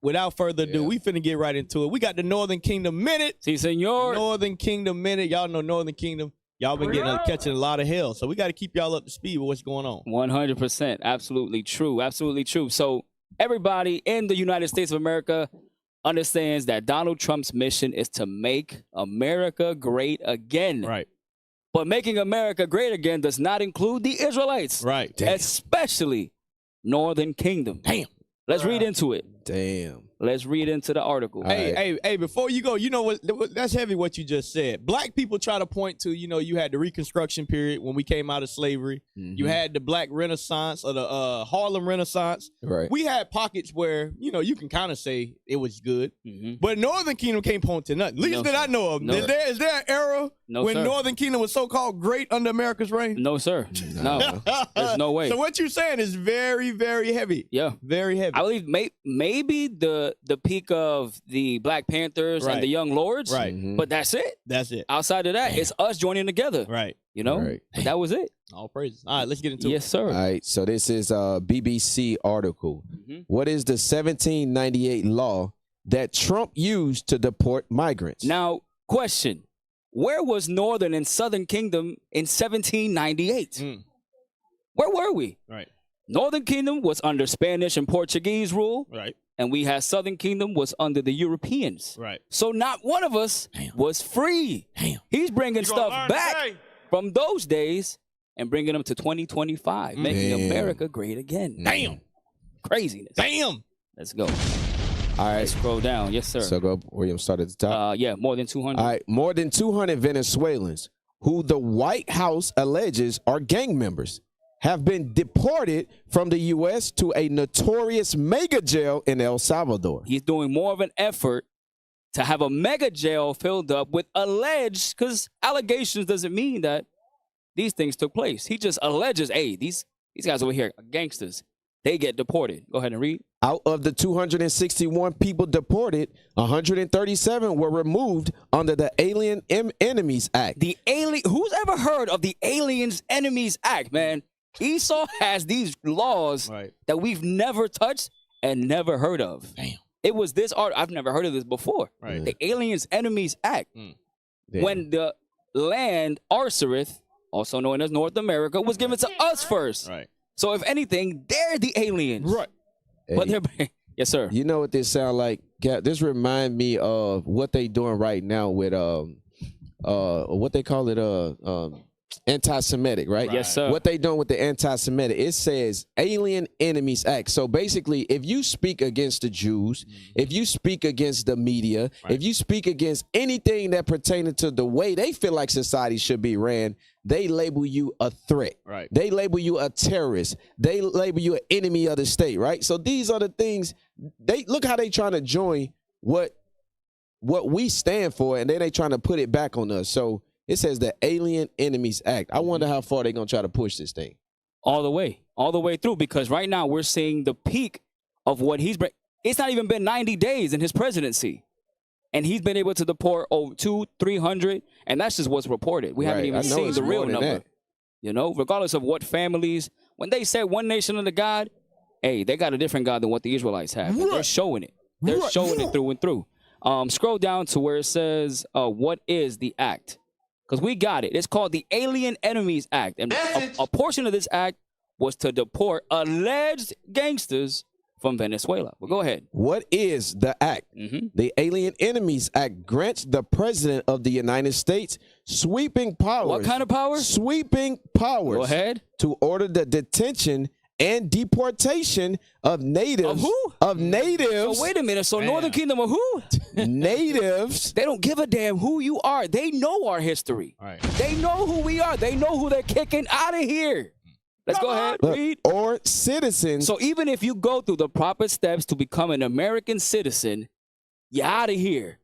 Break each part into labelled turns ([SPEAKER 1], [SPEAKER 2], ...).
[SPEAKER 1] without further ado, we finna get right into it. We got the Northern Kingdom Minute.
[SPEAKER 2] Si, senor.
[SPEAKER 1] Northern Kingdom Minute. Y'all know Northern Kingdom. Y'all been catching a lot of hell. So we got to keep y'all up to speed with what's going on.
[SPEAKER 2] 100%. Absolutely true. Absolutely true. So everybody in the United States of America understands that Donald Trump's mission is to make America great again.
[SPEAKER 1] Right.
[SPEAKER 2] But making America great again does not include the Israelites.
[SPEAKER 1] Right.
[SPEAKER 2] Especially Northern Kingdom.
[SPEAKER 1] Damn.
[SPEAKER 2] Let's read into it.
[SPEAKER 3] Damn.
[SPEAKER 2] Let's read into the article.
[SPEAKER 1] Hey, before you go, you know what? That's heavy what you just said. Black people try to point to, you had the Reconstruction period when we came out of slavery. You had the Black Renaissance or the Harlem Renaissance.
[SPEAKER 3] Right.
[SPEAKER 1] We had pockets where, you can kind of say it was good. But Northern Kingdom can't point to nothing. At least that I know of.
[SPEAKER 2] No.
[SPEAKER 1] Is there an era when
[SPEAKER 2] sir.
[SPEAKER 1] Northern Kingdom was so-called great under America's reign?
[SPEAKER 2] No, sir. No. There's no way.
[SPEAKER 1] So what you're saying is very, very heavy.
[SPEAKER 2] Yeah.
[SPEAKER 1] Very heavy.
[SPEAKER 2] I believe maybe the peak of the Black Panthers and the Young Lords.
[SPEAKER 1] Right.
[SPEAKER 2] But that's it.
[SPEAKER 1] That's it.
[SPEAKER 2] Outside of that, it's us joining together.
[SPEAKER 1] Right.
[SPEAKER 2] But that was it.
[SPEAKER 1] All praises. All right, let's get into it.
[SPEAKER 2] Yes, sir.
[SPEAKER 3] All right, so this is a BBC article. What is the 1798 law that Trump used to deport migrants?
[SPEAKER 2] Now, question. Where was Northern and Southern Kingdom in 1798? Where were we?
[SPEAKER 1] Right.
[SPEAKER 2] Northern Kingdom was under Spanish and Portuguese rule.
[SPEAKER 1] Right.
[SPEAKER 2] And we had Southern Kingdom was under the Europeans.
[SPEAKER 1] Right.
[SPEAKER 2] So not one of us was free. Damn. He's bringing stuff back from those days and bringing them to 2025, making America great again.
[SPEAKER 1] Damn.
[SPEAKER 2] Craziness.
[SPEAKER 1] Damn.
[SPEAKER 2] Let's go.
[SPEAKER 3] All right.
[SPEAKER 2] Let's scroll down. Yes, sir.
[SPEAKER 3] So go, William, start at the top.
[SPEAKER 2] Yeah, more than 200.
[SPEAKER 3] All right, more than 200 Venezuelans who the White House alleges are gang members have been deported from the U.S. to a notorious mega jail in El Salvador.
[SPEAKER 2] He's doing more of an effort to have a mega jail filled up with alleged, because allegations doesn't mean that these things took place. He just alleges, hey, these guys over here are gangsters. They get deported. Go ahead and read.
[SPEAKER 3] Out of the 261 people deported, 137 were removed under the Alien Enemies Act.
[SPEAKER 2] Who's ever heard of the Aliens Enemies Act, man? Esau has these laws that we've never touched and never heard of.
[SPEAKER 1] Damn.
[SPEAKER 2] It was this art. I've never heard of this before.
[SPEAKER 1] Right.
[SPEAKER 2] The Aliens Enemies Act. When the land, Arsareth, also known as North America, was given to us first.
[SPEAKER 1] Right.
[SPEAKER 2] So if anything, they're the aliens.
[SPEAKER 1] Right.
[SPEAKER 2] But they're, yes, sir.
[SPEAKER 3] You know what this sound like? This remind me of what they doing right now with what they call it anti-Semitic, right?
[SPEAKER 2] Yes, sir.
[SPEAKER 3] What they doing with the anti-Semitic? It says Alien Enemies Act. So basically, if you speak against the Jews, if you speak against the media, if you speak against anything that pertaining to the way they feel like society should be ran, they label you a threat.
[SPEAKER 1] Right.
[SPEAKER 3] They label you a terrorist. They label you an enemy of the state, right? So these are the things, they look how they trying to join what we stand for, and then they trying to put it back on us. So it says the Alien Enemies Act. I wonder how far they're going to try to push this thing.
[SPEAKER 2] All the way through, because right now we're seeing the peak of what it's not even been 90 days in his presidency. And he's been able to deport over 200-300, and that's just what's reported. We haven't even seen the real number. Regardless of what families, when they say one nation under God, hey, they got a different God than what the Israelites have. Right. They're showing it. They're showing it through and through. Scroll down to where it says, what is the act? Because we got it. It's called the Alien Enemies Act. And a portion of this act was to deport alleged gangsters from Venezuela. Well, go ahead.
[SPEAKER 3] What is the act? The Alien Enemies Act grants the President of the United States sweeping powers.
[SPEAKER 2] What kind of powers?
[SPEAKER 3] Sweeping powers.
[SPEAKER 2] Go ahead.
[SPEAKER 3] To order the detention and deportation of natives.
[SPEAKER 2] Of who?
[SPEAKER 3] Of natives.
[SPEAKER 2] So wait a minute. So Northern Kingdom of who?
[SPEAKER 3] Natives.
[SPEAKER 2] They don't give a damn who you are. They know our history.
[SPEAKER 1] Right.
[SPEAKER 2] They know who we are. They know who they're kicking out of here. Let's go ahead. Read.
[SPEAKER 3] Or citizens.
[SPEAKER 2] So even if you go through the proper steps to become an American citizen, you're out of here.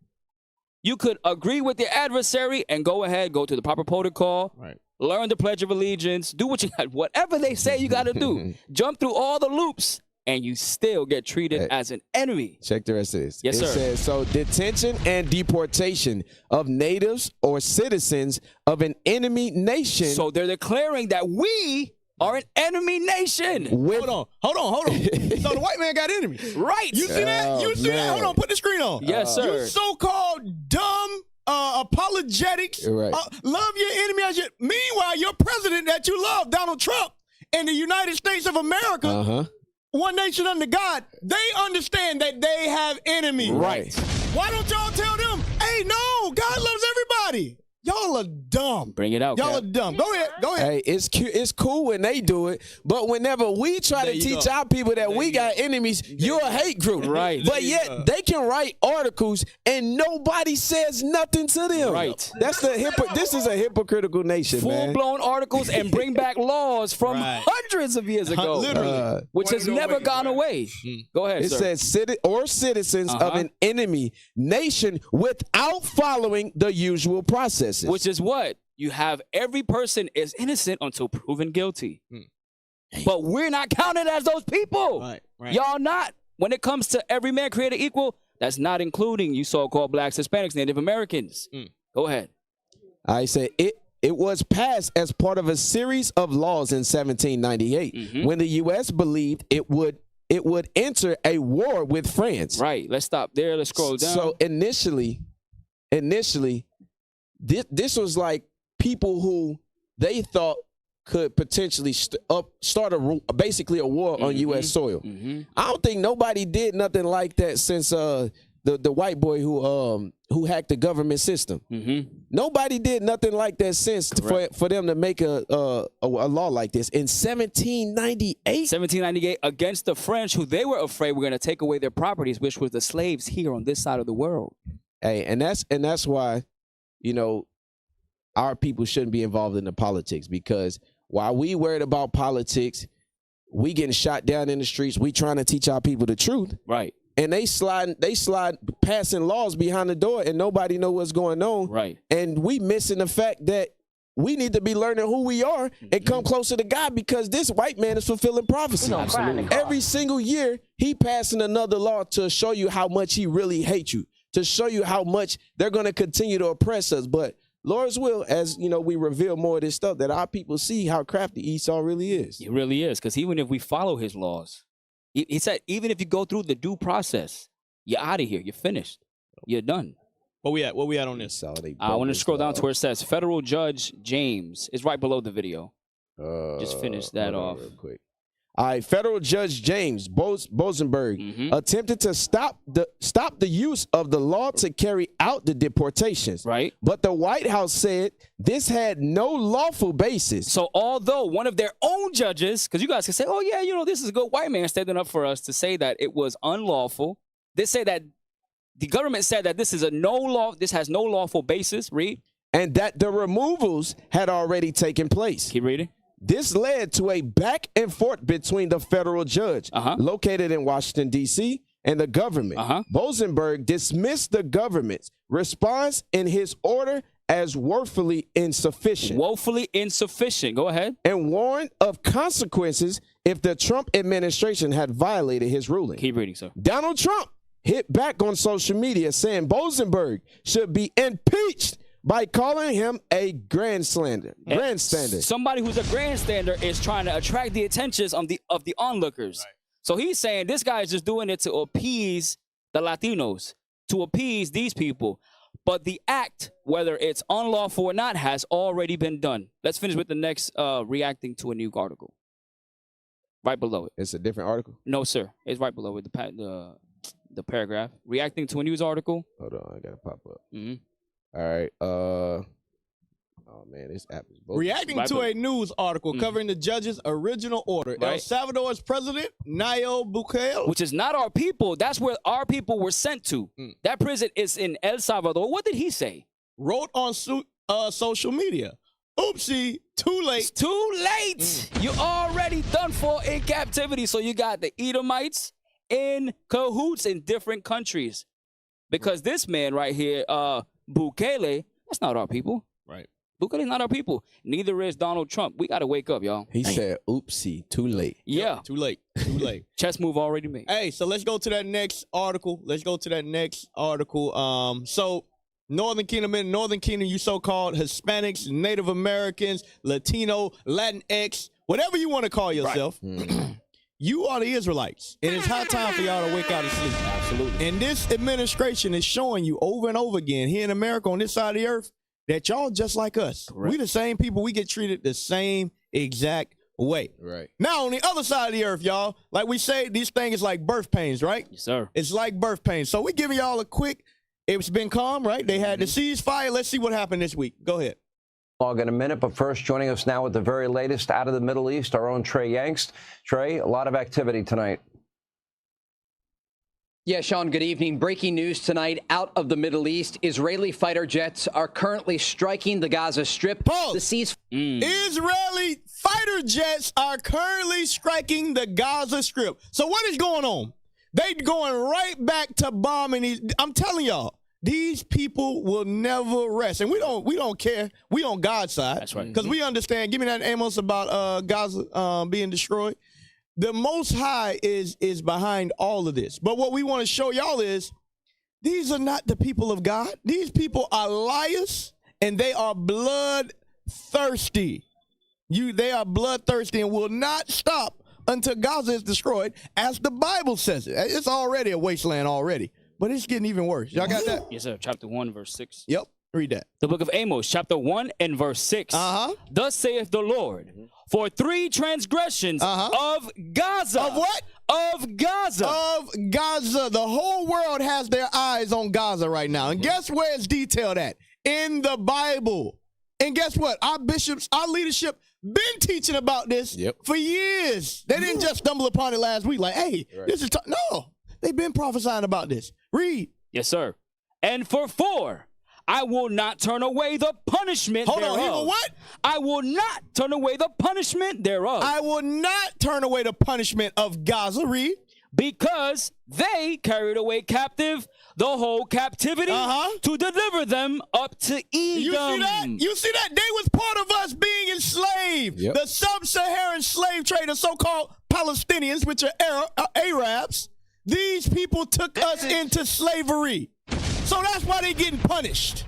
[SPEAKER 2] You could agree with your adversary and go ahead, go to the proper protocol.
[SPEAKER 1] Right.
[SPEAKER 2] Learn the Pledge of Allegiance, do what you got, whatever they say you got to do. Jump through all the loops, and you still get treated as an enemy.
[SPEAKER 3] Check the rest of this.
[SPEAKER 2] Yes, sir.
[SPEAKER 3] It says, so detention and deportation of natives or citizens of an enemy nation.
[SPEAKER 2] So they're declaring that we are an enemy nation.
[SPEAKER 3] With,
[SPEAKER 1] Hold on. So the white man got enemies.
[SPEAKER 2] Right.
[SPEAKER 1] You see that? You see that? Hold on, put the screen on.
[SPEAKER 2] Yes, sir.
[SPEAKER 1] You so-called dumb apologetics.
[SPEAKER 3] Right.
[SPEAKER 1] Love your enemy as your. Meanwhile, your president that you love, Donald Trump, in the United States of America, one nation under God, they understand that they have enemies.
[SPEAKER 3] right.
[SPEAKER 1] Why don't y'all tell them, hey, no, God loves everybody? Y'all are dumb.
[SPEAKER 2] Bring it out.
[SPEAKER 1] Y'all
[SPEAKER 2] Cap.
[SPEAKER 1] are dumb. Go ahead.
[SPEAKER 3] Hey, it's cute. It's cool when they do it, but whenever we try
[SPEAKER 1] There
[SPEAKER 3] to
[SPEAKER 1] you
[SPEAKER 3] teach
[SPEAKER 1] go.
[SPEAKER 3] our people that we got enemies, you're a hate group,
[SPEAKER 2] Right.
[SPEAKER 3] But
[SPEAKER 1] There you
[SPEAKER 3] yet
[SPEAKER 1] go.
[SPEAKER 3] they can write articles and nobody says nothing to them.
[SPEAKER 2] Right.
[SPEAKER 3] That's this is a hypocritical nation, man.
[SPEAKER 2] Full-blown articles and bring back laws from
[SPEAKER 1] Right.
[SPEAKER 2] hundreds of years ago,
[SPEAKER 1] Literally.
[SPEAKER 2] which has never gone away. Go ahead,
[SPEAKER 3] It
[SPEAKER 2] sir.
[SPEAKER 3] says citizens of an enemy nation without following the usual processes.
[SPEAKER 2] Which is what? You have every person is innocent until proven guilty. But we're not counted as those people.
[SPEAKER 1] Right.
[SPEAKER 2] Y'all not. When it comes to every man created equal, that's not including you so-called blacks, Hispanics, Native Americans. Go ahead.
[SPEAKER 3] I said it was passed as part of a series of laws in 1798 when the U.S. believed it would enter a war with France.
[SPEAKER 2] Right. Let's stop there. Let's scroll down.
[SPEAKER 3] So initially, this was like people who they thought could potentially start basically a war on U.S. soil. I don't think nobody did nothing like that since the white boy who hacked the government system. Nobody did nothing like that since for them to make a law like this in 1798.
[SPEAKER 2] 1798 against the French, who they were afraid were going to take away their properties, which was the slaves here on this side of the world.
[SPEAKER 3] Hey, and that's why, our people shouldn't be involved in the politics, because while we worried about politics, we getting shot down in the streets. We trying to teach our people the truth.
[SPEAKER 2] Right.
[SPEAKER 3] And they slide passing laws behind the door and nobody know what's going on.
[SPEAKER 2] Right.
[SPEAKER 3] And we missing the fact that we need to be learning who we are and come closer to God, because this white man is fulfilling prophecy.
[SPEAKER 2] Absolutely.
[SPEAKER 3] Every single year, he passing another law to show you how much he really hates you, to show you how much they're going to continue to oppress us. But Lord's will, as we reveal more of this stuff, that our people see how crafty Esau really is.
[SPEAKER 2] It really is, because even if we follow his laws, he said, even if you go through the due process, you're out of here. You're finished. You're done.
[SPEAKER 1] Where we at on this?
[SPEAKER 2] I want to scroll down to where it says Federal Judge James. It's right below the video. Just finish that off.
[SPEAKER 3] Real quick. All right, Federal Judge James Bosenberg attempted to stop the use of the law to carry out the deportations.
[SPEAKER 2] Right.
[SPEAKER 3] But the White House said this had no lawful basis.
[SPEAKER 2] So although one of their own judges, because you guys can say, oh, yeah, this is a good white man standing up for us to say that it was unlawful. They say that the government said that this has no lawful basis. Read.
[SPEAKER 3] And that the removals had already taken place.
[SPEAKER 2] Keep reading.
[SPEAKER 3] This led to a back and forth between the federal judge located in Washington, D.C., and the government. Bosenberg dismissed the government's response in his order as woefully insufficient.
[SPEAKER 2] Woefully insufficient. Go ahead.
[SPEAKER 3] And warned of consequences if the Trump administration had violated his ruling.
[SPEAKER 2] Keep reading, sir.
[SPEAKER 3] Donald Trump hit back on social media saying Bosenberg should be impeached by calling him a grandstander.
[SPEAKER 2] Somebody who's a grandstander is trying to attract the attentions of the onlookers. Right. So he's saying this guy is just doing it to appease the Latinos, to appease these people. But the act, whether it's unlawful or not, has already been done. Let's finish with the next reacting to a new article. Right below it.
[SPEAKER 3] It's a different article?
[SPEAKER 2] No, sir. It's right below it, the paragraph. Reacting to a news article.
[SPEAKER 3] Hold on, I got to pop up. All right. Oh man, this app is bogus.
[SPEAKER 1] Reacting to a news article covering the judge's original order. El Salvador's president, Nayib Bukele.
[SPEAKER 2] Which is not our people. That's where our people were sent to. That prison is in El Salvador. What did he say?
[SPEAKER 1] Wrote on social media. Oopsie, too late.
[SPEAKER 2] It's too late. You're already done for in captivity. So you got the Edomites in cahoots in different countries. Because this man right here, Bukele, that's not our people.
[SPEAKER 1] Right.
[SPEAKER 2] Bukele's not our people. Neither is Donald Trump. We got to wake up, y'all.
[SPEAKER 3] He said, oopsie, too late.
[SPEAKER 2] Yeah.
[SPEAKER 1] Too late. Too late.
[SPEAKER 2] Chess move already made.
[SPEAKER 1] Hey, so let's go to that next article. So Northern Kingdom, you so-called Hispanics, Native Americans, Latino, Latinx, whatever you want to call yourself, you are the Israelites. And it's high time for y'all to wake out of sleep.
[SPEAKER 2] Absolutely.
[SPEAKER 1] And this administration is showing you over and over again here in America on this side of the earth that y'all just like us.
[SPEAKER 2] Correct.
[SPEAKER 1] We the same people. We get treated the same exact way.
[SPEAKER 3] Right.
[SPEAKER 1] Now, on the other side of the earth, y'all, like we say, this thing is like birth pains, right?
[SPEAKER 2] Yes, sir.
[SPEAKER 1] It's like birth pains. So we're giving y'all a quick, it's been calm, right? They had the ceasefire. Let's see what happened this week. Go ahead.
[SPEAKER 4] Log in a minute, but first, joining us now with the very latest out of the Middle East, our own Trey Yangst. Trey, a lot of activity tonight.
[SPEAKER 5] Yeah, Sean, good evening. Breaking news tonight out of the Middle East. Israeli fighter jets are currently striking the Gaza Strip.
[SPEAKER 1] Pause.
[SPEAKER 5] The
[SPEAKER 1] Israeli fighter jets are currently striking the Gaza Strip. So what is going on? They going right back to bombing these. I'm telling y'all, these people will never rest. And we don't care. We on God's side.
[SPEAKER 2] That's right.
[SPEAKER 1] Because we understand. Give me that Amos about Gaza being destroyed. The Most High is behind all of this. But what we want to show y'all is these are not the people of God. These people are liars, and they are bloodthirsty. They are bloodthirsty and will not stop until Gaza is destroyed, as the Bible says it. It's already a wasteland already, but it's getting even worse. Y'all got that?
[SPEAKER 2] Yes, sir. Chapter 1, verse 6.
[SPEAKER 1] Yep. Read that.
[SPEAKER 2] The book of Amos, chapter 1 and verse 6. Thus saith the Lord, for 3 transgressions of Gaza.
[SPEAKER 1] Of what?
[SPEAKER 2] Of Gaza.
[SPEAKER 1] Of Gaza. The whole world has their eyes on Gaza right now. And guess where it's detailed at? In the Bible. And guess what? Our bishops, our leadership, been teaching about this for years. They didn't just stumble upon it last week like, hey, this is... No. They've been prophesying about this. Read.
[SPEAKER 2] Yes, sir. And for 4... I will not turn away the punishment thereof.
[SPEAKER 1] Hold on, he will what?
[SPEAKER 2] I will not turn away the punishment thereof.
[SPEAKER 1] I will not turn away the punishment of Gaza. Read.
[SPEAKER 2] Because they carried away captive the whole captivity to deliver them up to Edom.
[SPEAKER 1] You see that? You see that? They was part of us being enslaved. The sub-Saharan slave trade, the so-called Palestinians, which are Arabs. These people took us into slavery. So that's why they getting punished.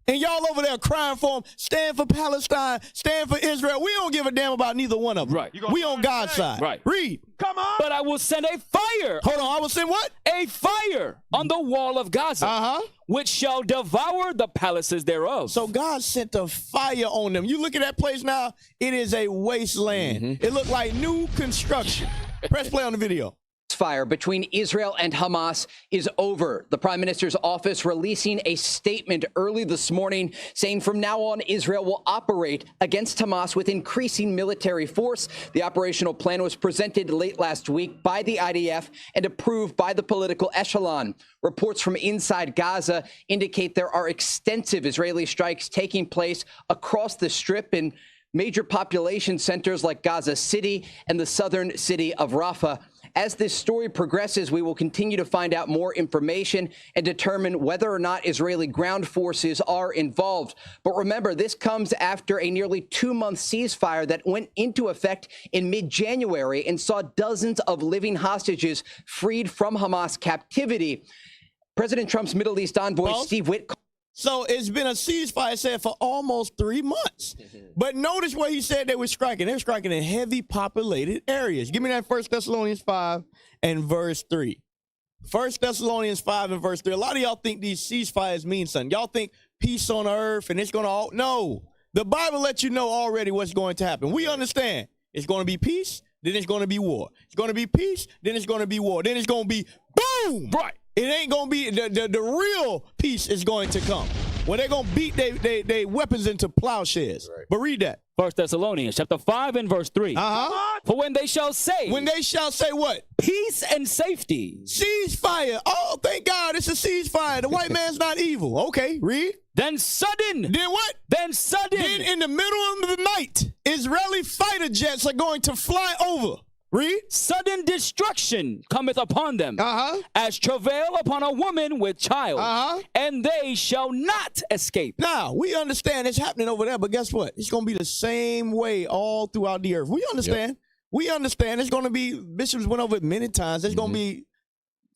[SPEAKER 1] And y'all over there crying for them, stand for Palestine, stand for Israel. We don't give a damn about neither one of them.
[SPEAKER 2] Right.
[SPEAKER 1] We on God's side.
[SPEAKER 2] Right.
[SPEAKER 1] Read.
[SPEAKER 4] Come on.
[SPEAKER 2] But I will send a fire.
[SPEAKER 1] Hold on, I will send what?
[SPEAKER 2] A fire on the wall of Gaza, which shall devour the palaces thereof.
[SPEAKER 1] So God sent a fire on them. You look at that place now, it is a wasteland. It looked like new construction. Press play on the video.
[SPEAKER 5] fire between Israel and Hamas is over. The Prime Minister's office releasing a statement early this morning saying from now on, Israel will operate against Hamas with increasing military force. The operational plan was presented late last week by the IDF and approved by the political echelon. Reports from inside Gaza indicate there are extensive Israeli strikes taking place across the Strip in major population centers like Gaza City and the southern city of Rafah. As this story progresses, we will continue to find out more information and determine whether or not Israeli ground forces are involved. But remember, this comes after a nearly 2-month ceasefire that went into effect in mid-January and saw dozens of living hostages freed from Hamas captivity. President Trump's Middle East envoy, Steve Witkoff.
[SPEAKER 1] So it's been a ceasefire, said, for almost 3 months. But notice what he said they were striking. They were striking in heavy populated areas. Give me that 1 Thessalonians 5 and verse 3. 1 Thessalonians 5 and verse 3. A lot of y'all think these ceasefires mean something. Y'all think peace on earth and it's going to all. No. The Bible lets you know already what's going to happen. We understand it's going to be peace, then it's going to be war. It's going to be peace, then it's going to be war. Then it's going to be boom.
[SPEAKER 2] Right.
[SPEAKER 1] It ain't going to be, the real peace is going to come. When they're going to beat they weapons into plowshares. Right. But read that.
[SPEAKER 2] 1 Thessalonians chapter 5 and verse 3. For when they shall say.
[SPEAKER 1] When they shall say what?
[SPEAKER 2] Peace and safety.
[SPEAKER 1] Ceasefire. Oh, thank God it's a ceasefire. The white man's not evil. Okay, read.
[SPEAKER 2] Then sudden.
[SPEAKER 1] Then what?
[SPEAKER 2] Then sudden.
[SPEAKER 1] Then in the middle of the night, Israeli fighter jets are going to fly over. Read.
[SPEAKER 2] Sudden destruction cometh upon them, as travail upon a woman with child, and they shall not escape.
[SPEAKER 1] Now, we understand it's happening over there, but guess what? It's going to be the same way all throughout the earth. We understand. Yep. We understand it's going to be, bishops went over it many times, there's going to be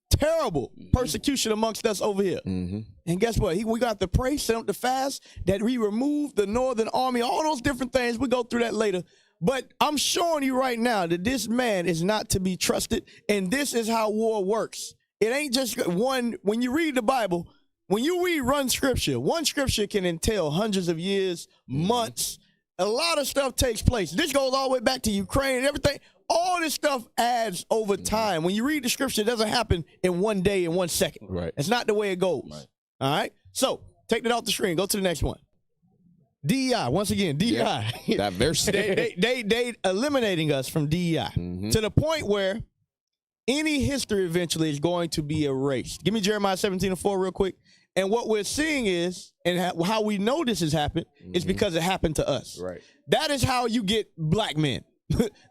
[SPEAKER 1] terrible persecution amongst us over here. And guess what? We got to pray, set up the fast, that we remove the northern army, all those different things. We go through that later. But I'm showing you right now that this man is not to be trusted, and this is how war works. It ain't just one. When you read the Bible, when you read one scripture can entail hundreds of years, months. A lot of stuff takes place. This goes all the way back to Ukraine and everything. All this stuff adds over time. When you read the scripture, it doesn't happen in one day, in 1 second.
[SPEAKER 3] Right.
[SPEAKER 1] It's not the way it goes. Right. All right? So, take that off the screen. Go to the next one. DEI. Once again, DEI.
[SPEAKER 3] Yeah. Diversity.
[SPEAKER 1] they eliminating us from DEI to the point where any history eventually is going to be erased. Give me Jeremiah 17:4 real quick. And what we're seeing is, and how we know this has happened, is because it happened to us.
[SPEAKER 3] Right.
[SPEAKER 1] That is how you get black men.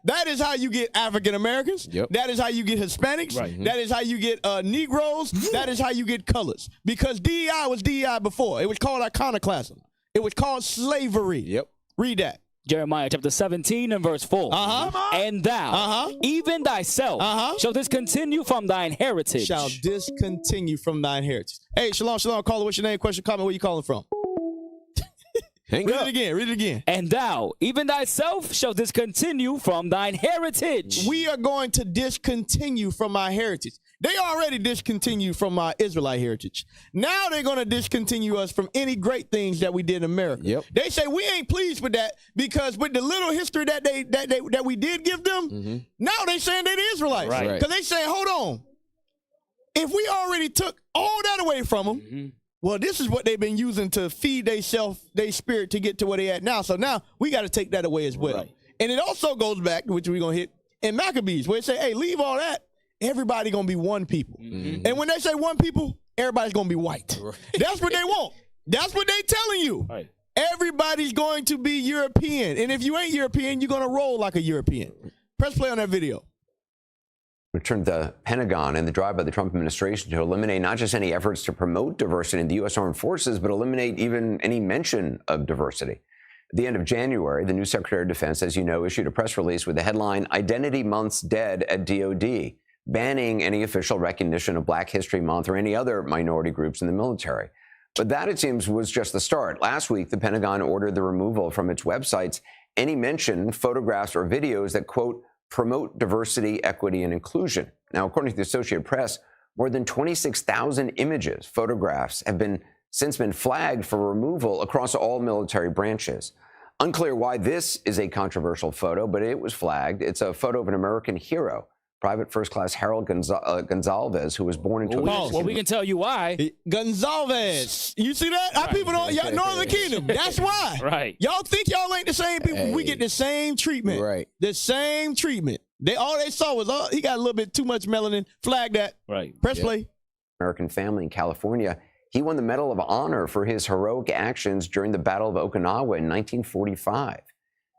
[SPEAKER 1] That is how you get African Americans.
[SPEAKER 3] Yep.
[SPEAKER 1] That is how you get Hispanics.
[SPEAKER 2] Right.
[SPEAKER 1] That is how you get Negroes. That is how you get colors. Because DEI was DEI before. It was called iconoclasm. It was called slavery.
[SPEAKER 3] Yep.
[SPEAKER 1] Read that.
[SPEAKER 2] Jeremiah chapter 17 and verse 4. And thou, even thyself, shall discontinue from thine heritage.
[SPEAKER 1] Shall discontinue from thine heritage. Hey, shalom, caller. What's your name? Question, comment. Where you calling from? Read it again.
[SPEAKER 2] And thou, even thyself, shall discontinue from thine heritage.
[SPEAKER 1] We are going to discontinue from our heritage. They already discontinued from our Israelite heritage. Now they're going to discontinue us from any great things that we did in America.
[SPEAKER 3] Yep.
[SPEAKER 1] They say we ain't pleased with that because with the little history that we did give them, now they saying they're the Israelites.
[SPEAKER 2] Right.
[SPEAKER 1] Because they saying, hold on, if we already took all that away from them, well, this is what they've been using to feed their spirit to get to where they at now. So now we got to take that away as well.
[SPEAKER 2] Right.
[SPEAKER 1] And it also goes back, which we're going to hit, in Maccabees, where it say, hey, leave all that. Everybody going to be one people. And when they say one people, everybody's going to be white. That's what they want. That's what they telling you.
[SPEAKER 2] Right.
[SPEAKER 1] Everybody's going to be European. And if you ain't European, you're going to roll like a European. Press play on that video.
[SPEAKER 4] Returned the Pentagon and the drive by the Trump administration to eliminate not just any efforts to promote diversity in the U.S. Armed Forces, but eliminate even any mention of diversity. At the end of January, the new Secretary of Defense, as you know, issued a press release with the headline, Identity Month's Dead at DOD, banning any official recognition of Black History Month or any other minority groups in the military. But that, it seems, was just the start. Last week, the Pentagon ordered the removal from its websites any mention, photographs, or videos that, quote, promote diversity, equity, and inclusion. Now, according to the Associated Press, more than 26,000 images, photographs, have since been flagged for removal across all military branches. Unclear why this is a controversial photo, but it was flagged. It's a photo of an American hero, Private First Class Harold Gonzalez, who was born into
[SPEAKER 2] Well, we can tell you why.
[SPEAKER 1] Gonzalez. You see that? Our people don't, y'all, Northern Kingdom. That's why.
[SPEAKER 2] Right.
[SPEAKER 1] Y'all think y'all ain't the same people.
[SPEAKER 3] Hey.
[SPEAKER 1] We get the same treatment.
[SPEAKER 3] Right.
[SPEAKER 1] The same treatment. All they saw was, he got a little bit too much melanin. Flag that.
[SPEAKER 2] Right.
[SPEAKER 1] Press play.
[SPEAKER 4] American family in California. He won the Medal of Honor for his heroic actions during the Battle of Okinawa in 1945.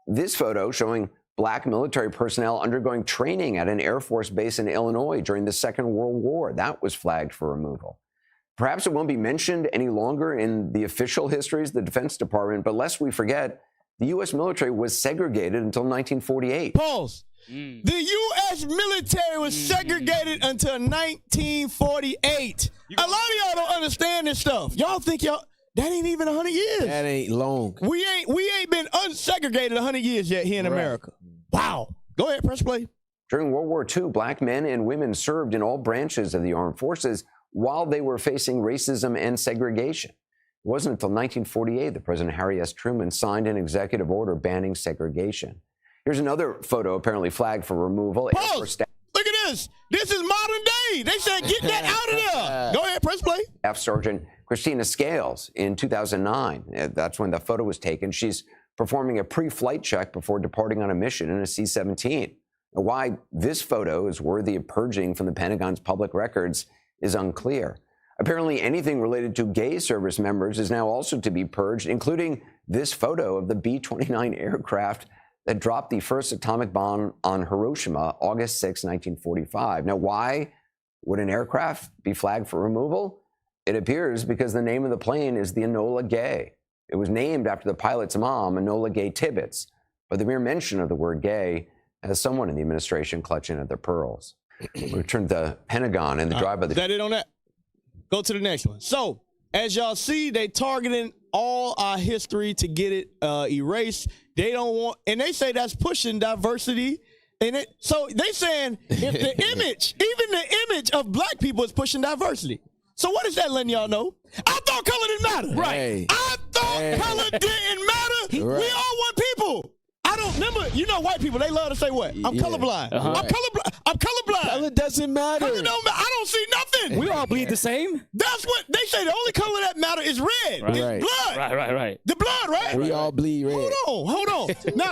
[SPEAKER 4] This photo showing Black military personnel undergoing training at an Air Force base in Illinois during the Second World War. That was flagged for removal. Perhaps it won't be mentioned any longer in the official histories of the Defense Department, but lest we forget, the U.S. military was segregated until 1948.
[SPEAKER 1] Pause. The U.S. military was segregated until 1948. A lot of y'all don't understand this stuff. Y'all think that ain't even 100 years.
[SPEAKER 3] That ain't long.
[SPEAKER 1] We ain't been unsegregated 100 years yet here in America. Wow. Go ahead, press play.
[SPEAKER 4] During World War II, Black men and women served in all branches of the armed forces while they were facing racism and segregation. It wasn't until 1948 that President Harry S. Truman signed an executive order banning segregation. Here's another photo apparently flagged for removal.
[SPEAKER 1] Pause. Look at this. This is modern day. They said get that out of there. Go ahead, press play.
[SPEAKER 4] Staff Sergeant Christina Scales in 2009. That's when the photo was taken. She's performing a pre-flight check before departing on a mission in a C-17. Why this photo is worthy of purging from the Pentagon's public records is unclear. Apparently, anything related to gay service members is now also to be purged, including this photo of the B-29 aircraft that dropped the first atomic bomb on Hiroshima, August 6, 1945. Now, why would an aircraft be flagged for removal? It appears because the name of the plane is the Enola Gay. It was named after the pilot's mom, Enola Gay Tibbets. But the mere mention of the word gay has someone in the administration clutching at their pearls. We returned to the Pentagon and the drive by the...
[SPEAKER 1] Is that it on that? Go to the next one. So, as y'all see, they targeting all our history to get it erased. They don't want, and they say that's pushing diversity. And so they saying if the image, even the image of black people is pushing diversity. So what is that letting y'all know? I thought color didn't matter.
[SPEAKER 2] Right.
[SPEAKER 3] Hey.
[SPEAKER 1] I thought color didn't matter.
[SPEAKER 3] Right.
[SPEAKER 1] We all want people. I don't remember. You know, white people, they love to say what? I'm colorblind.
[SPEAKER 2] Uh-huh.
[SPEAKER 1] I'm colorblind. I'm colorblind.
[SPEAKER 3] Color doesn't matter.
[SPEAKER 1] Color don't matter. I don't see nothing.
[SPEAKER 2] We all bleed the same.
[SPEAKER 1] That's what they say. The only color that matter is red.
[SPEAKER 2] Right.
[SPEAKER 1] It's
[SPEAKER 3] Right.
[SPEAKER 1] blood.
[SPEAKER 2] Right.
[SPEAKER 1] The blood, right?
[SPEAKER 3] We all bleed red.
[SPEAKER 1] Hold on.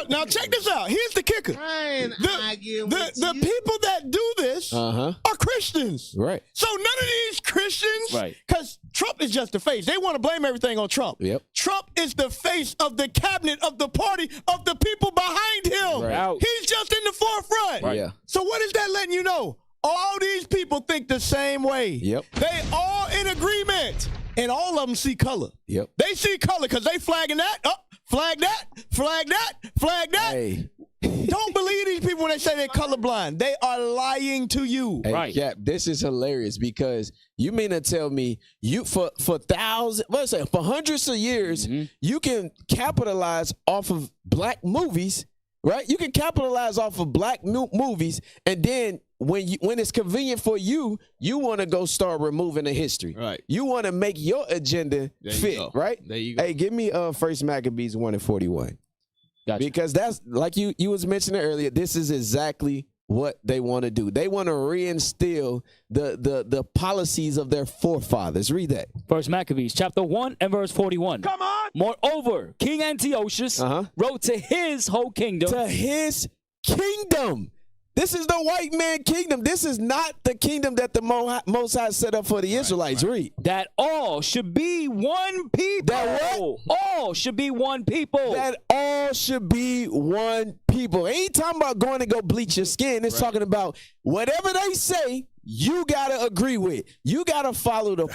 [SPEAKER 1] Now check this out. Here's the kicker. The people that do this are Christians.
[SPEAKER 3] Right.
[SPEAKER 1] So none of these Christians,
[SPEAKER 2] Right.
[SPEAKER 1] because Trump is just the face. They want to blame everything on Trump.
[SPEAKER 3] Yep.
[SPEAKER 1] Trump is the face of the cabinet of the party of the people behind him.
[SPEAKER 3] Right.
[SPEAKER 1] He's just in the forefront.
[SPEAKER 3] Right. Yeah.
[SPEAKER 1] So what is that letting you know? All these people think the same way.
[SPEAKER 3] Yep.
[SPEAKER 1] They all in agreement. And all of them see color.
[SPEAKER 3] Yep.
[SPEAKER 1] They see color because they flagging that. Flag that. Flag that. Flag that.
[SPEAKER 3] Hey.
[SPEAKER 1] Don't believe these people when they say they're colorblind. They are lying to you.
[SPEAKER 3] Hey,
[SPEAKER 2] Right.
[SPEAKER 3] Cap, this is hilarious because you mean to tell me you for thousands, let's say for hundreds of years, you can capitalize off of black movies, right? You can capitalize off of black movies, and then when it's convenient for you, you want to go start removing the history.
[SPEAKER 1] Right.
[SPEAKER 3] You want to make your agenda fit,
[SPEAKER 1] go.
[SPEAKER 3] right?
[SPEAKER 1] There you go.
[SPEAKER 3] Hey, give me First Maccabees 1:41.
[SPEAKER 2] Gotcha.
[SPEAKER 3] Because that's like you was mentioning earlier. This is exactly what they want to do. They want to reinstill the policies of their forefathers. Read that.
[SPEAKER 2] First Maccabees, chapter 1 and verse 41.
[SPEAKER 1] Come on.
[SPEAKER 2] Moreover, King Antiochus wrote to his whole kingdom.
[SPEAKER 3] To his kingdom. This is the white man kingdom. This is not the kingdom that the Most High set up for the Israelites. Read.
[SPEAKER 2] That all should be one people.
[SPEAKER 3] That what?
[SPEAKER 2] All should be one people.
[SPEAKER 3] That all should be one people. Ain't talking about going to go bleach your skin. It's talking about whatever they say, you got to agree with. You got to follow the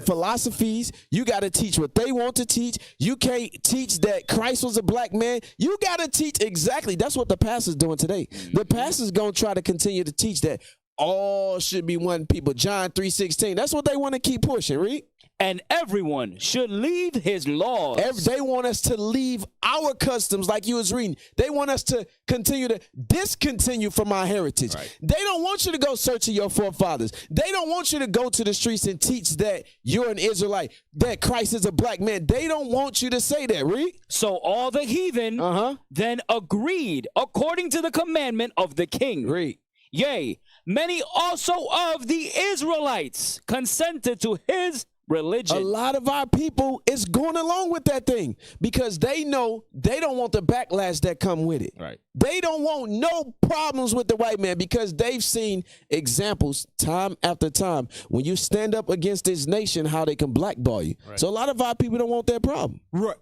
[SPEAKER 3] philosophies. You got to teach what they want to teach. You can't teach that Christ was a black man. You got to teach exactly. That's what the pastor's doing today. The pastor's going to try to continue to teach that all should be one people. John 3:16. That's what they want to keep pushing. Read.
[SPEAKER 2] And everyone should leave his laws.
[SPEAKER 3] They want us to leave our customs like you was reading. They want us to continue to discontinue from our heritage. Right. They don't want you to go searching your forefathers. They don't want you to go to the streets and teach that you're an Israelite, that Christ is a black man. They don't want you to say that, read.
[SPEAKER 2] So all the heathen then agreed according to the commandment of the king.
[SPEAKER 3] Read.
[SPEAKER 2] Yea, many also of the Israelites consented to his religion.
[SPEAKER 3] A lot of our people is going along with that thing because they know they don't want the backlash that come with it.
[SPEAKER 1] Right.
[SPEAKER 3] They don't want no problems with the white man because they've seen examples time after time when you stand up against this nation, how they can blackball you. Right. So a lot of our people don't want that problem.
[SPEAKER 1] Right.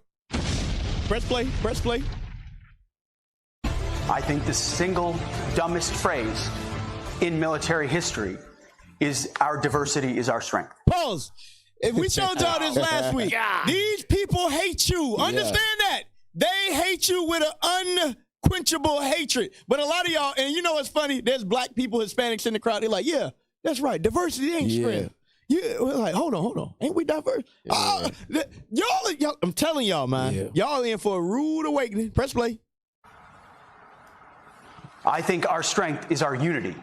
[SPEAKER 1] Press play. Press play.
[SPEAKER 6] I think the single dumbest phrase in military history is our diversity is our strength.
[SPEAKER 1] Pause. If we showed y'all this last week, these people hate you. Understand that. They hate you with an unquenchable hatred. But a lot of y'all, and you know what's funny? There's black people, Hispanics in the crowd. They're like, yeah, that's right. Diversity ain't strength. Yeah, we're like, hold on. Ain't we diverse? Y'all, I'm telling y'all, man. Y'all in for a rude awakening. Press play.
[SPEAKER 6] I think our strength is our unity.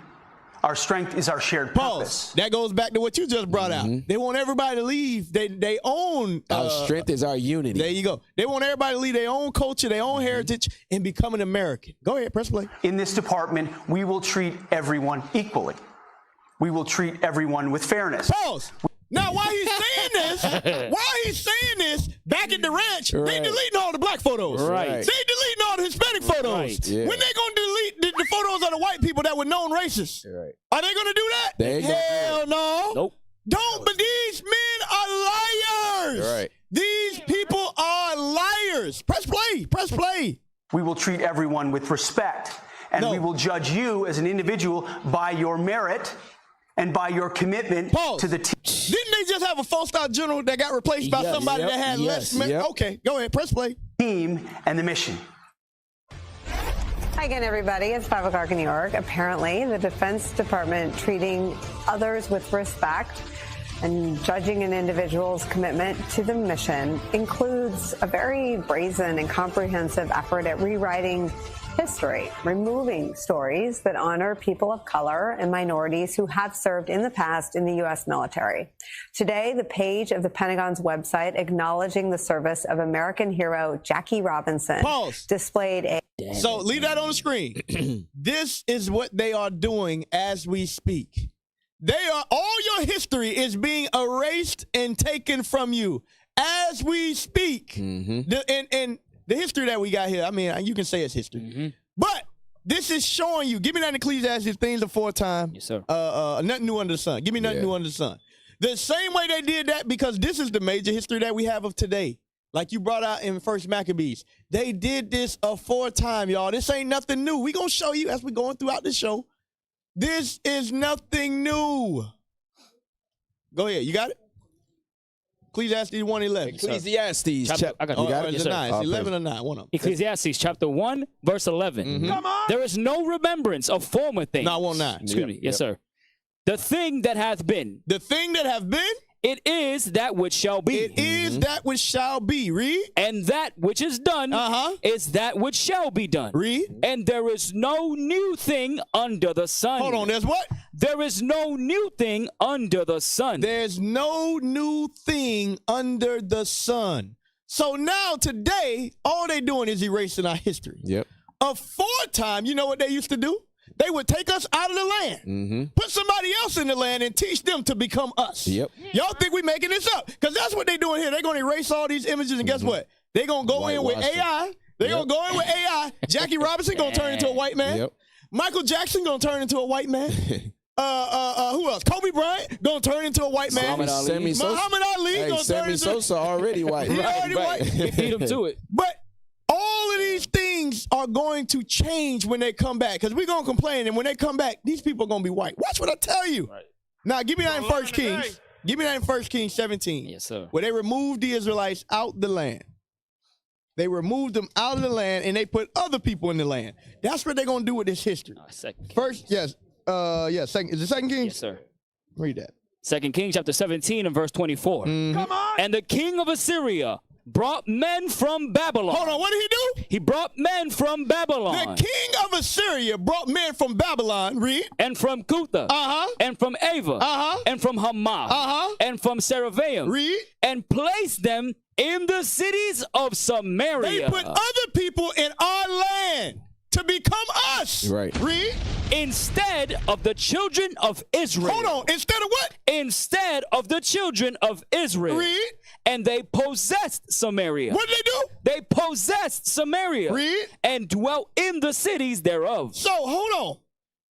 [SPEAKER 6] Our strength is our shared purpose.
[SPEAKER 1] That goes back to what you just brought out. They want everybody to leave. They own.
[SPEAKER 3] Our strength is our unity.
[SPEAKER 1] There you go. They want everybody to leave their own culture, their own heritage, and become an American. Go ahead, press play.
[SPEAKER 6] In this department, we will treat everyone equally. We will treat everyone with fairness.
[SPEAKER 1] Pause. Now, while he's saying this, back at the ranch, they deleting all the black photos.
[SPEAKER 2] Right.
[SPEAKER 1] They deleting all the Hispanic photos.
[SPEAKER 2] Right.
[SPEAKER 3] Yeah.
[SPEAKER 1] When they gonna delete the photos of the white people that were known racists?
[SPEAKER 3] Right.
[SPEAKER 1] Are they gonna do that?
[SPEAKER 3] They ain't gonna do
[SPEAKER 1] Hell
[SPEAKER 3] it.
[SPEAKER 1] no.
[SPEAKER 2] Nope.
[SPEAKER 1] Don't, but these men are liars.
[SPEAKER 3] Right.
[SPEAKER 1] These people are liars. Press play. Press play.
[SPEAKER 6] We will treat everyone with respect, and we will judge you as an individual by your merit and by your commitment to the team.
[SPEAKER 1] Didn't they just have a 4-star general that got replaced by somebody that had less merit? Okay, go ahead. Press play.
[SPEAKER 6] Team and the mission.
[SPEAKER 7] Hi again, everybody. It's 5 o'clock in New York. Apparently, the Defense Department treating others with respect. And judging an individual's commitment to the mission includes a very brazen and comprehensive effort at rewriting history, removing stories that honor people of color and minorities who have served in the past in the U.S. military. Today, the page of the Pentagon's website acknowledging the service of American hero Jackie Robinson displayed a...
[SPEAKER 1] So leave that on the screen. This is what they are doing as we speak. All your history is being erased and taken from you as we speak. And the history that we got here, I mean, you can say it's history. But this is showing you, give me that Ecclesiastes, things aforetime.
[SPEAKER 2] Yes, sir.
[SPEAKER 1] Nothing new under the sun. Give me nothing new under the sun. The same way they did that, because this is the major history that we have of today. Like you brought out in First Maccabees. They did this aforetime, y'all. This ain't nothing new. We're going to show you as we're going throughout the show. This is nothing new. Go ahead. You got it? Ecclesiastes 1:11.
[SPEAKER 3] Ecclesiastes.
[SPEAKER 2] I got it.
[SPEAKER 1] You got it? It's 9. It's 11 or 9. One of them.
[SPEAKER 2] Ecclesiastes chapter 1, verse 11.
[SPEAKER 6] Come on.
[SPEAKER 2] There is no remembrance of former things.
[SPEAKER 1] No, I want 9.
[SPEAKER 2] Excuse me. Yes, sir. The thing that hath been.
[SPEAKER 1] The thing that have been.
[SPEAKER 2] It is that which shall be.
[SPEAKER 1] It is that which shall be. Read.
[SPEAKER 2] And that which is done is that which shall be done.
[SPEAKER 1] Read.
[SPEAKER 2] And there is no new thing under the sun.
[SPEAKER 1] Hold on. There's what?
[SPEAKER 2] There is no new thing under the sun.
[SPEAKER 1] There's no new thing under the sun. So now today, all they doing is erasing our history.
[SPEAKER 3] Yep.
[SPEAKER 1] Aforetime, you know what they used to do? They would take us out of the land, put somebody else in the land, and teach them to become us.
[SPEAKER 3] Yep.
[SPEAKER 1] Y'all think we making this up? Because that's what they're doing here. They're going to erase all these images, and guess what? They're going to go in with AI. They're going to go in with AI. Jackie Robinson going to turn into a white man.
[SPEAKER 3] Yep.
[SPEAKER 1] Michael Jackson going to turn into a white man. Who else? Kobe Bryant going to turn into a white man.
[SPEAKER 3] Muhammad
[SPEAKER 1] Ali going to turn into...
[SPEAKER 3] Sammy Sosa already white.
[SPEAKER 1] He already white.
[SPEAKER 2] He beat him to it.
[SPEAKER 1] But all of these things are going to change when they come back, because we're going to complain, and when they come back, these people are going to be white. Watch what I tell you. Right. Now, give me that in 1 Kings. Give me that in 1 Kings 17.
[SPEAKER 2] Yes, sir.
[SPEAKER 1] Where they removed the Israelites out the land. They removed them out of the land, and they put other people in the land. That's what they're going to do with this history. First, yes. Second, is it 2 Kings?
[SPEAKER 2] Yes, sir.
[SPEAKER 1] Read that.
[SPEAKER 2] 2 Kings chapter 17 and verse 24.
[SPEAKER 6] Come on.
[SPEAKER 2] And the king of Assyria brought men from Babylon.
[SPEAKER 1] Hold on, what did he do?
[SPEAKER 2] He brought men from Babylon.
[SPEAKER 1] The king of Assyria brought men from Babylon, read.
[SPEAKER 2] And from Cutha. And from Ava. And from Hamath. And from Seraphaim.
[SPEAKER 1] Read.
[SPEAKER 2] And placed them in the cities of Samaria.
[SPEAKER 1] They put other people in our land to become us.
[SPEAKER 3] Right.
[SPEAKER 1] Read.
[SPEAKER 2] Instead of the children of Israel.
[SPEAKER 1] Hold on. Instead of what?
[SPEAKER 2] Instead of the children of Israel.
[SPEAKER 1] Read.
[SPEAKER 2] And they possessed Samaria.
[SPEAKER 1] What did they do?
[SPEAKER 2] They possessed Samaria.
[SPEAKER 1] Read.
[SPEAKER 2] And dwelt in the cities thereof.
[SPEAKER 1] So, hold on.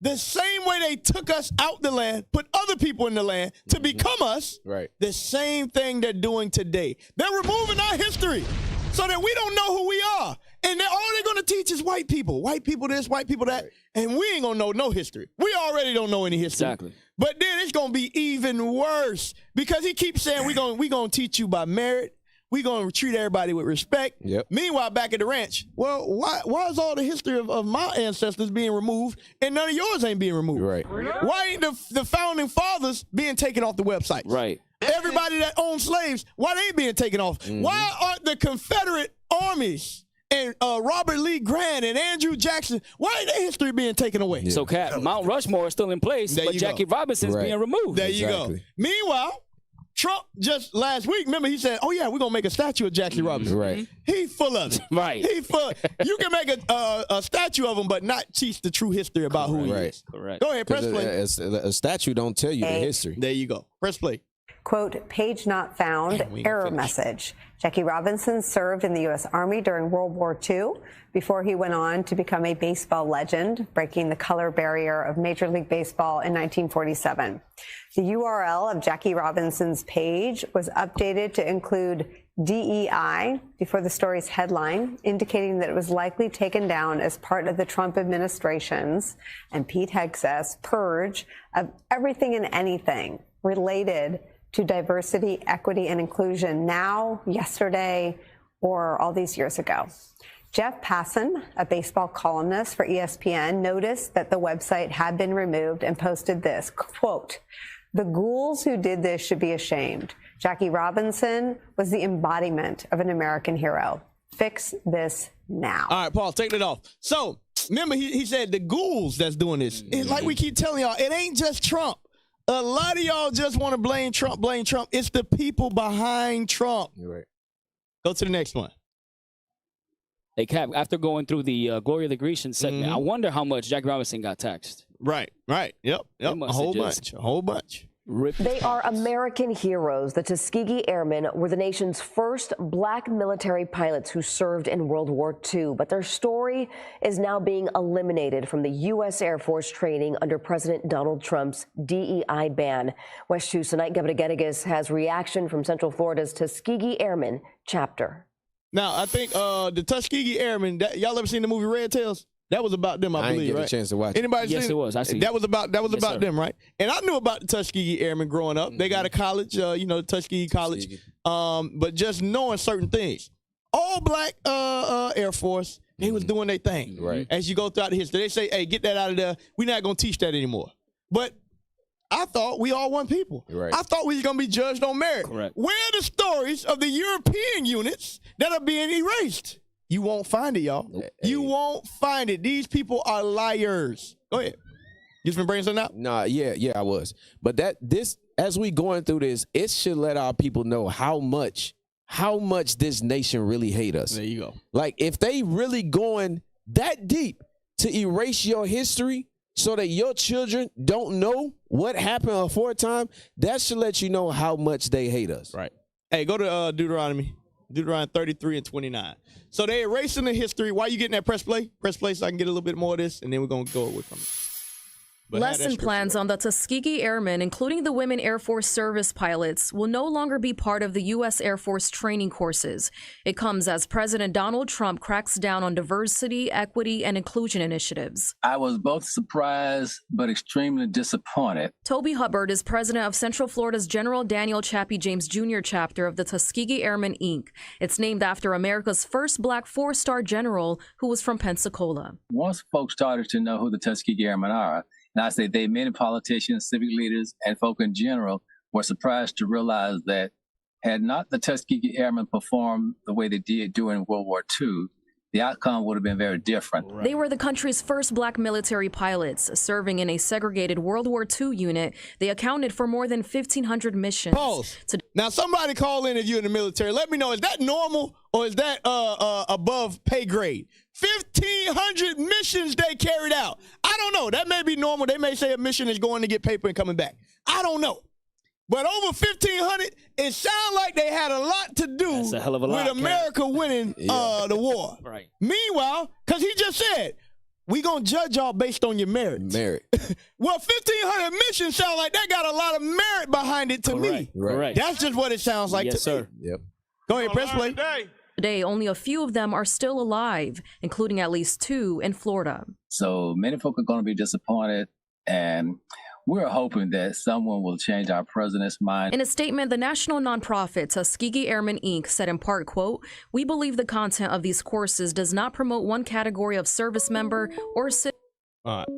[SPEAKER 1] The same way they took us out the land, put other people in the land to become us,
[SPEAKER 3] right?
[SPEAKER 1] The same thing they're doing today. They're removing our history so that we don't know who we are. And all they're going to teach is white people. White people this, white people that. And we ain't going to know no history. We already don't know any history.
[SPEAKER 2] Exactly.
[SPEAKER 1] But then it's going to be even worse because he keeps saying we gonna teach you by merit. We're going to treat everybody with respect.
[SPEAKER 3] Yep.
[SPEAKER 1] Meanwhile, back at the ranch, well, why is all the history of my ancestors being removed and none of yours ain't being removed?
[SPEAKER 3] Right.
[SPEAKER 1] Why ain't the founding fathers being taken off the websites?
[SPEAKER 2] Right.
[SPEAKER 1] Everybody that owned slaves, why they ain't being taken off? Why aren't the Confederate armies and Robert Lee Grant and Andrew Jackson, why ain't their history being taken away?
[SPEAKER 2] Yeah. So, Mount Rushmore is still in place, but Jackie Robinson's being removed.
[SPEAKER 1] There you go. Meanwhile, Trump just last week, remember, he said, oh, yeah, we're going to make a statue of Jackie Robinson.
[SPEAKER 3] Right.
[SPEAKER 1] He full of it.
[SPEAKER 2] Right.
[SPEAKER 1] He full. You can make a statue of him, but not teach the true history about who he is.
[SPEAKER 2] Correct.
[SPEAKER 1] Go ahead, press play.
[SPEAKER 3] A statue don't tell you the history.
[SPEAKER 1] There you go. Press play.
[SPEAKER 7] Quote, page not found, error message. Jackie Robinson served in the U.S. Army during World War II before he went on to become a baseball legend, breaking the color barrier of Major League Baseball in 1947. The URL of Jackie Robinson's page was updated to include DEI before the story's headline, indicating that it was likely taken down as part of the Trump administration's, and Pete Hegseth's, purge of everything and anything related to diversity, equity, and inclusion now, yesterday, or all these years ago. Jeff Passan, a baseball columnist for ESPN, noticed that the website had been removed and posted this, quote, The ghouls who did this should be ashamed. Jackie Robinson was the embodiment of an American hero. Fix this now.
[SPEAKER 1] All right, Paul, take it off. So, remember, he said the ghouls that's doing this. It's like we keep telling y'all, it ain't just Trump. A lot of y'all just want to blame Trump, blame Trump. It's the people behind Trump.
[SPEAKER 3] You're right.
[SPEAKER 1] Go to the next one.
[SPEAKER 2] Hey, Cap, after going through the Glory of the Grecians segment, I wonder how much Jackie Robinson got taxed.
[SPEAKER 1] Right. Yep. A whole bunch.
[SPEAKER 8] They are American heroes. The Tuskegee Airmen were the nation's first black military pilots who served in World War II. But their story is now being eliminated from the U.S. Air Force training under President Donald Trump's DEI ban. West 2 tonight, Governor Geddes has reaction from Central Florida's Tuskegee Airmen chapter.
[SPEAKER 1] Now, I think the Tuskegee Airmen, y'all ever seen the movie Red Tails? That was about them, I believe,
[SPEAKER 3] didn't get
[SPEAKER 1] right?
[SPEAKER 3] a chance to watch it.
[SPEAKER 1] Anybody
[SPEAKER 2] Yes,
[SPEAKER 1] seen
[SPEAKER 2] it was. I seen
[SPEAKER 1] that was about
[SPEAKER 2] sir.
[SPEAKER 1] them, right? And I knew about the Tuskegee Airmen growing up. They got a college, Tuskegee College. But just knowing certain things. All black Air Force, they was doing their thing.
[SPEAKER 3] Right.
[SPEAKER 1] As you go throughout the history, they say, hey, get that out of there. We're not going to teach that anymore. But I thought we all one people.
[SPEAKER 3] Right.
[SPEAKER 1] I thought we was going to be judged on merit.
[SPEAKER 2] Correct.
[SPEAKER 1] Where are the stories of the European units that are being erased? You won't find it, y'all. You won't find it. These people are liars. Go ahead. You just been bringing something out?
[SPEAKER 3] Nah, yeah, I was. But this, as we going through this, it should let our people know how much this nation really hate us.
[SPEAKER 1] There you go.
[SPEAKER 3] Like, if they really going that deep to erase your history so that your children don't know what happened aforetime, that should let you know how much they hate us.
[SPEAKER 1] Right. Hey, go to Deuteronomy 33 and 29. So they're erasing the history. Why you getting that press play? Press play so I can get a little bit more of this, and then we're going to go away from it. But
[SPEAKER 9] lesson plans on the Tuskegee Airmen, including the women Air Force service pilots, will no longer be part of the U.S. Air Force training courses. It comes as President Donald Trump cracks down on diversity, equity, and inclusion initiatives.
[SPEAKER 10] I was both surprised but extremely disappointed.
[SPEAKER 9] Toby Hubbard is president of Central Florida's General Daniel Chappie James Jr. chapter of the Tuskegee Airmen, Inc. It's named after America's first black four-star general who was from Pensacola.
[SPEAKER 10] Once folks started to know who the Tuskegee Airmen are, and I say many politicians, civic leaders, and folk in general were surprised to realize that had not the Tuskegee Airmen performed the way they did during World War II, the outcome would have been very different.
[SPEAKER 9] Right. They were the country's first black military pilots. Serving in a segregated World War II unit, they accounted for more than 1,500 missions.
[SPEAKER 1] Pause. Now, somebody call in if you're in the military. Let me know, is that normal or is that above pay grade? 1,500 missions they carried out. I don't know. That may be normal. They may say a mission is going to get paper and coming back. I don't know. But over 1,500, it sounds like they had a lot to do with America winning the war.
[SPEAKER 2] Right.
[SPEAKER 1] Meanwhile, because he just said, we going to judge y'all based on your merit. Well, 1,500 missions sound like that got a lot of merit behind it to me.
[SPEAKER 2] Right.
[SPEAKER 1] That's just what it sounds like to
[SPEAKER 2] sir.
[SPEAKER 1] me. Yep. Go ahead, press play.
[SPEAKER 9] Today, only a few of them are still alive, including at least 2 in Florida.
[SPEAKER 10] So many folk are going to be disappointed, and we're hoping that someone will change our president's mind.
[SPEAKER 9] In a statement, the national nonprofit Tuskegee Airmen, Inc. said in part, quote, "We believe the content of these courses does not promote one category of service member or citizen."
[SPEAKER 1] All right.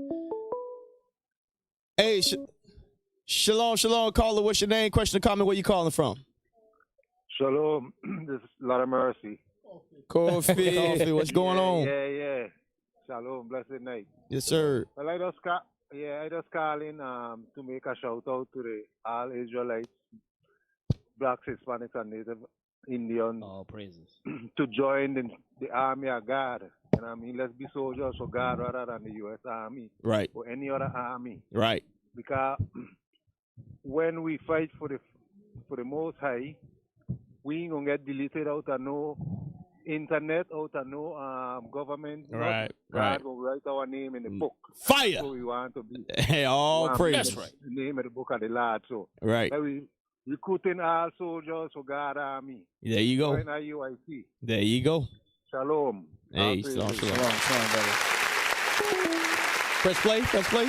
[SPEAKER 1] Hey, shalom, caller. What's your name? Question or comment? Where you calling from?
[SPEAKER 11] Shalom. This is Lot of Mercy.
[SPEAKER 1] Coffee. What's going on?
[SPEAKER 11] Yeah. Shalom. Blessed night.
[SPEAKER 1] Yes, sir.
[SPEAKER 11] Well, I just calling to make a shout out to the all Israelites, Blacks, Hispanics, and Native Indians.
[SPEAKER 2] All praises.
[SPEAKER 11] To join the army of God. And I mean, let's be soldiers for God rather than the U.S. Army.
[SPEAKER 1] Right.
[SPEAKER 11] Or any other army.
[SPEAKER 1] Right.
[SPEAKER 11] Because when we fight for the Most High, we ain't gonna get deleted out of no internet, out of no government.
[SPEAKER 1] Right.
[SPEAKER 11] God will write our name in the book.
[SPEAKER 1] Fire.
[SPEAKER 11] So we want to be.
[SPEAKER 1] Hey, all praise.
[SPEAKER 2] That's right.
[SPEAKER 11] The name of the book of the Lord. So
[SPEAKER 1] right.
[SPEAKER 11] We recruiting all soldiers for God Army.
[SPEAKER 1] There you go.
[SPEAKER 11] Join IUIC.
[SPEAKER 1] There you go.
[SPEAKER 11] Shalom.
[SPEAKER 1] Hey, shalom. Press play.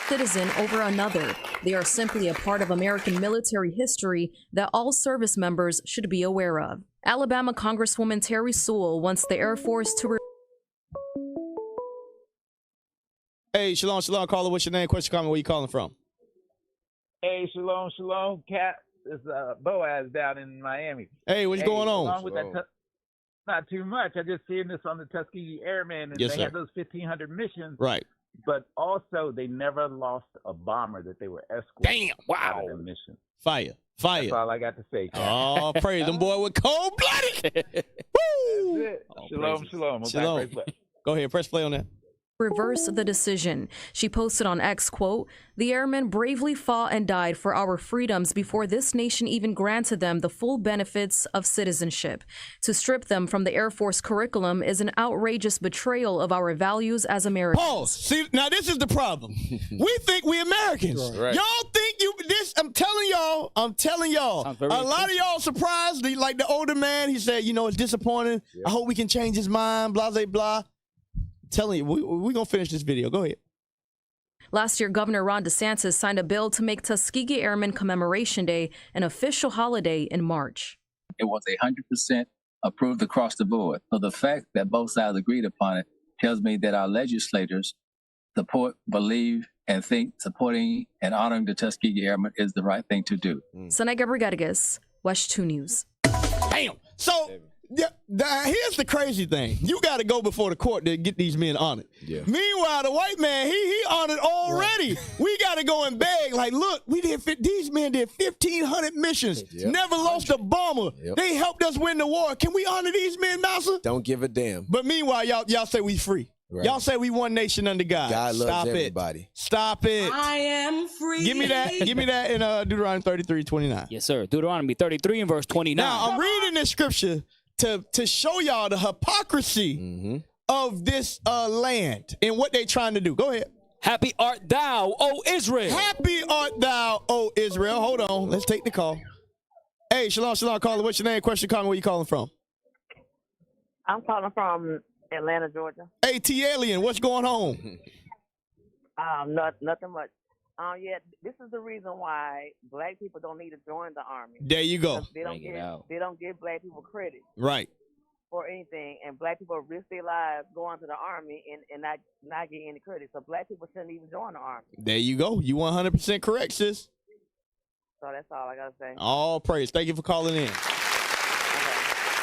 [SPEAKER 9] Citizen over another. They are simply a part of American military history that all service members should be aware of. Alabama Congresswoman Terry Sewell wants the Air Force to...
[SPEAKER 1] Hey, shalom, caller. What's your name? Question, comment. Where you calling from?
[SPEAKER 12] Hey, shalom, shalom, Cap. It's Boaz down in Miami.
[SPEAKER 1] Hey, what's going on?
[SPEAKER 12] Along with that, not too much. I just seen this on the Tuskegee Airmen, and they had those 1,500 missions.
[SPEAKER 1] Right.
[SPEAKER 12] But also, they never lost a bomber that they were escorting.
[SPEAKER 1] Damn! Wow.
[SPEAKER 12] Out of their mission.
[SPEAKER 1] Fire.
[SPEAKER 12] That's all I got to say, Cap.
[SPEAKER 1] Oh, praise them, boy, with cold-blooded. Woo!
[SPEAKER 12] That's it. Shalom, shalom.
[SPEAKER 1] Shalom. Go ahead, press play on that.
[SPEAKER 9] Reverse the decision. She posted on X, quote, "The airmen bravely fought and died for our freedoms before this nation even granted them the full benefits of citizenship. To strip them from the Air Force curriculum is an outrageous betrayal of our values as Americans."
[SPEAKER 1] Pause. See, now this is the problem. We think we Americans.
[SPEAKER 3] Right.
[SPEAKER 1] Y'all think I'm telling y'all. A lot of y'all surprised, like the older man, he said, it's disappointing. I hope we can change his mind, blah, blah, blah. Telling you, we're going to finish this video. Go ahead.
[SPEAKER 9] Last year, Governor Ron DeSantis signed a bill to make Tuskegee Airmen Commemoration Day an official holiday in March.
[SPEAKER 10] It was 100% approved across the board. So the fact that both sides agreed upon it tells me that our legislators support, believe, and think supporting and honoring the Tuskegee Airmen is the right thing to do.
[SPEAKER 9] Seneca Rodriguez, West 2 News.
[SPEAKER 1] Damn. So... here's the crazy thing. You got to go before the court to get these men honored. Yeah. Meanwhile, the white man, he honored already. Right. We got to go and beg. Like, look, these men did 1,500 missions. Yep. Never lost a bomber. Yep. They helped us win the war. Can we honor these men, Massa?
[SPEAKER 3] Don't give a damn.
[SPEAKER 1] But meanwhile, y'all say we free. Right. Y'all say we one nation under God.
[SPEAKER 3] God loves everybody.
[SPEAKER 1] Stop it.
[SPEAKER 13] I am free.
[SPEAKER 1] Give me that in Deuteronomy 33:29.
[SPEAKER 2] Yes, sir. Deuteronomy 33 and verse 29.
[SPEAKER 1] Now, I'm reading this scripture to show y'all the hypocrisy of this land and what they trying to do. Go ahead.
[SPEAKER 2] Happy art thou, O Israel.
[SPEAKER 1] Happy art thou, O Israel. Hold on. Let's take the call. Hey, shalom, caller. What's your name? Question, comment. Where you calling from?
[SPEAKER 14] I'm calling from Atlanta, Georgia.
[SPEAKER 1] Hey, T Alien, what's going on?
[SPEAKER 14] Nothing much. Yeah, this is the reason why black people don't need to join the army.
[SPEAKER 1] There you go.
[SPEAKER 14] They don't give black people credit.
[SPEAKER 1] Right.
[SPEAKER 14] For anything, and black people risk their lives going to the army and not get any credit. So black people shouldn't even join the army.
[SPEAKER 1] There you go. You 100% correct, sis.
[SPEAKER 14] So that's all I gotta say.
[SPEAKER 1] All praise. Thank you for calling in.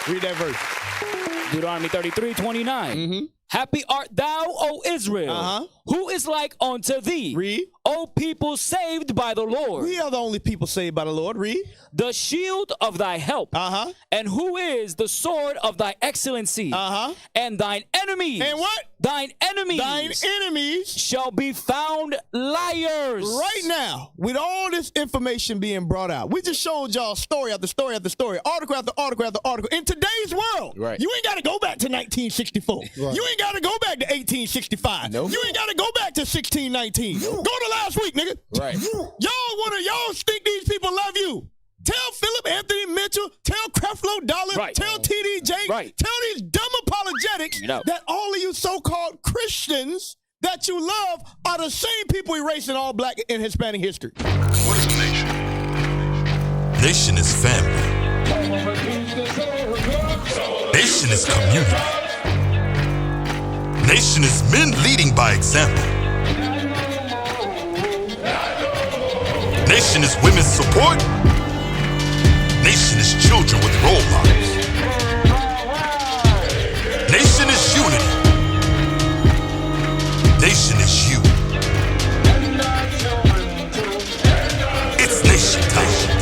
[SPEAKER 1] Read that verse.
[SPEAKER 2] Deuteronomy 33:29. Happy art thou, O Israel, who is like unto thee.
[SPEAKER 1] Read.
[SPEAKER 2] O people saved by the Lord.
[SPEAKER 1] We are the only people saved by the Lord. Read.
[SPEAKER 2] The shield of thy help. And who is the sword of thy excellency. And thine enemies.
[SPEAKER 1] And what?
[SPEAKER 2] Thine enemies.
[SPEAKER 1] Thine enemies
[SPEAKER 2] shall be found liars.
[SPEAKER 1] Right now, with all this information being brought out, we just showed y'all story after story after story, article after article after article. In today's world, you ain't got to go back to 1964. You ain't got to go back to 1865. Nope. You ain't got to go back to 1619. Go to last week, nigga.
[SPEAKER 3] Right.
[SPEAKER 1] Y'all think these people love you. Tell Philip Anthony Mitchell, tell Creflo Dollar, tell TD Jakes, tell these dumb apologetics that all of you so-called Christians that you love are the same people erasing all black and Hispanic history.
[SPEAKER 15] What is a nation? Nation is family. Nation is community. Nation is men leading by example. Nation is women's support. Nation is children with role models. Nation is unity. Nation is you. It's nation time.